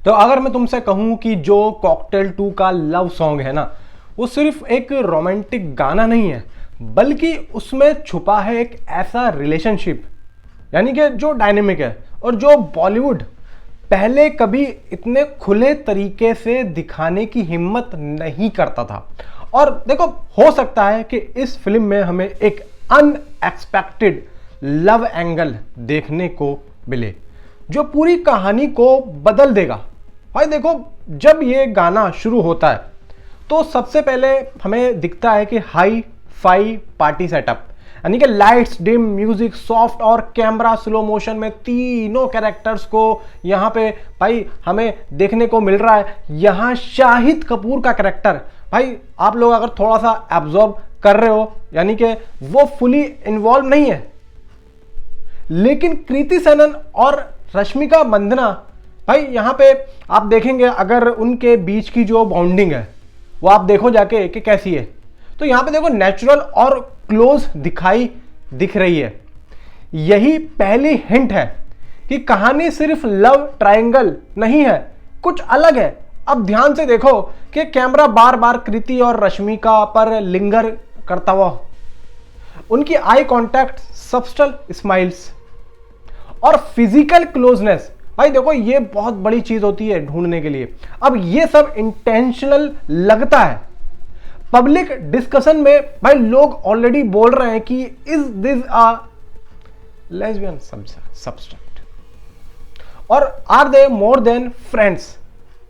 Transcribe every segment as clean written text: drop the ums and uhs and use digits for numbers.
तो अगर मैं तुमसे कहूं कि जो कॉकटेल 2 का लव सॉन्ग है ना, वो सिर्फ एक रोमांटिक गाना नहीं है, बल्कि उसमें छुपा है एक ऐसा रिलेशनशिप, यानी कि जो डायनेमिक है और जो बॉलीवुड पहले कभी इतने खुले तरीके से दिखाने की हिम्मत नहीं करता था। और देखो, हो सकता है कि इस फिल्म में हमें एक अनएक्सपेक्टेड लव एंगल देखने को मिले जो पूरी कहानी को बदल देगा। भाई देखो, जब ये गाना शुरू होता है तो सबसे पहले हमें दिखता है कि हाई फाई पार्टी सेटअप, यानी कि लाइट्स डिम, म्यूजिक सॉफ्ट और कैमरा स्लो मोशन में तीनों कैरेक्टर्स को यहाँ पे भाई हमें देखने को मिल रहा है। यहाँ शाहिद कपूर का कैरेक्टर, भाई आप लोग अगर थोड़ा सा एब्जॉर्ब कर रहे हो, यानी कि वो फुली इन्वॉल्व नहीं है, लेकिन कृति सेनन और रश्मिका मंदाना, भाई यहां पे आप देखेंगे अगर उनके बीच की जो बॉन्डिंग है वो आप देखो जाके कि कैसी है, तो यहां पे देखो नेचुरल और क्लोज दिख रही है। यही पहली हिंट है कि कहानी सिर्फ लव ट्रायंगल नहीं है, कुछ अलग है। अब ध्यान से देखो कि कैमरा बार बार कृति और रश्मिका पर लिंगर करता हुआ, उनकी आई कांटेक्ट, सब्टल स्माइल्स और फिजिकल क्लोजनेस, भाई देखो ये बहुत बड़ी चीज होती है ढूंढने के लिए। अब ये सब इंटेंशनल लगता है। पब्लिक डिस्कशन में भाई लोग ऑलरेडी बोल रहे हैं कि is this a lesbian substance और are they more than friends,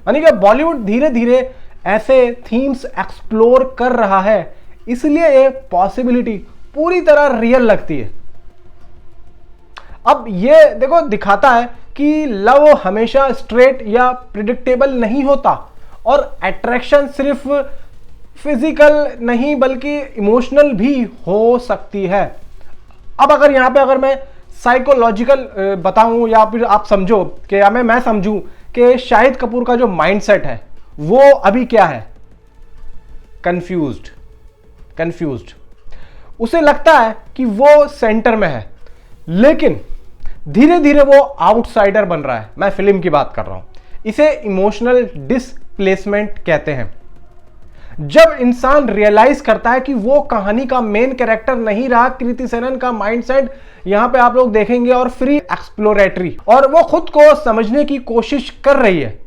यानी कि बॉलीवुड धीरे धीरे ऐसे थीम्स एक्सप्लोर कर रहा है, इसलिए ये पॉसिबिलिटी पूरी तरह रियल लगती है। अब ये देखो दिखाता है कि लव हमेशा स्ट्रेट या प्रिडिक्टेबल नहीं होता और अट्रैक्शन सिर्फ फिजिकल नहीं बल्कि इमोशनल भी हो सकती है। अब अगर यहां पे अगर मैं साइकोलॉजिकल बताऊं या फिर आप समझो कि या मैं समझूं कि शाहिद कपूर का जो माइंडसेट है वो अभी क्या है, कंफ्यूज्ड। उसे लगता है कि वो सेंटर में है, लेकिन धीरे धीरे वो आउटसाइडर बन रहा है। मैं फिल्म की बात कर रहा हूं। इसे इमोशनल डिस्प्लेसमेंट कहते हैं। जब इंसान रियलाइज करता है कि वो कहानी का मेन कैरेक्टर नहीं रहा, कृति सेनन का माइंडसेट यहां पे आप लोग देखेंगे और फ्री एक्सप्लोरेटरी, और वो खुद को समझने की कोशिश कर रही है,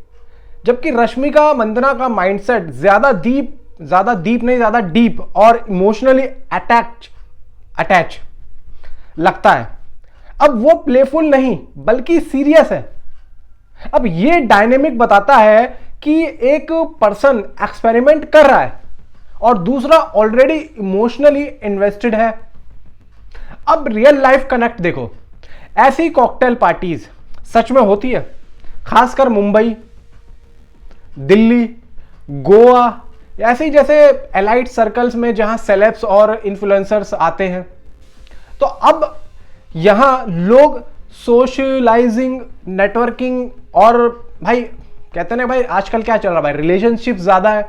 जबकि रश्मिका मंदाना का माइंडसेट ज्यादा डीप और इमोशनली अटैच लगता है। अब वो प्लेफुल नहीं बल्कि सीरियस है। अब ये डायनेमिक बताता है कि एक पर्सन एक्सपेरिमेंट कर रहा है और दूसरा ऑलरेडी इमोशनली इन्वेस्टेड है। अब रियल लाइफ कनेक्ट देखो, ऐसी कॉकटेल पार्टीज सच में होती है, खासकर मुंबई, दिल्ली, गोवा, ऐसे जैसे एलाइट सर्कल्स में जहां सेलेब्स और इन्फ्लुएंसर्स आते हैं। तो अब यहां लोग सोशलाइजिंग, नेटवर्किंग और भाई कहते हैं भाई आजकल क्या चल रहा है भाई, रिलेशनशिप ज्यादा है,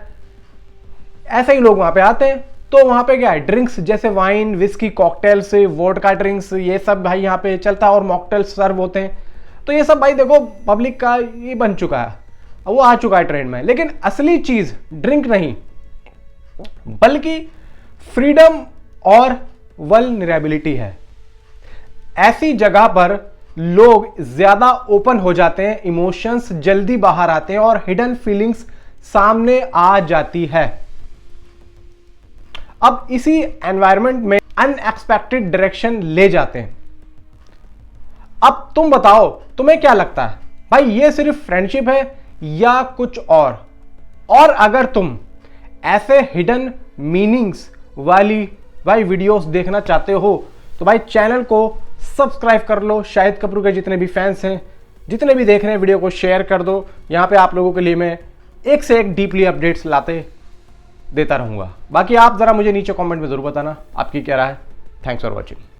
ऐसे ही लोग वहां पे आते हैं। तो वहां पे क्या है, ड्रिंक्स जैसे wine, whisky, cocktails, vodka drinks, ये सब भाई यहां पे चलता है और मॉकटेल्स सर्व होते हैं। तो ये सब भाई देखो पब्लिक का ये बन चुका है, वो आ चुका है ट्रेंड में। लेकिन असली चीज ड्रिंक नहीं बल्कि फ्रीडम और वल्नरेबिलिटी है। ऐसी जगह पर लोग ज्यादा ओपन हो जाते हैं, इमोशंस जल्दी बाहर आते हैं और हिडन फीलिंग्स सामने आ जाती है। अब इसी एनवायरनमेंट में अनएक्सपेक्टेड डायरेक्शन ले जाते हैं। अब तुम बताओ, तुम्हें क्या लगता है भाई, ये सिर्फ फ्रेंडशिप है या कुछ और अगर तुम ऐसे हिडन मीनिंग्स वाली भाई वीडियोस देखना चाहते हो तो भाई चैनल को सब्सक्राइब कर लो। शाहिद कपूर के जितने भी फैंस हैं, जितने भी देख रहे हैं, वीडियो को शेयर कर दो। यहाँ पे आप लोगों के लिए मैं एक से एक डीपली अपडेट्स लाते देता रहूँगा। बाकी आप ज़रा मुझे नीचे कमेंट में ज़रूर बताना आपकी क्या राय है। Thanks for watching.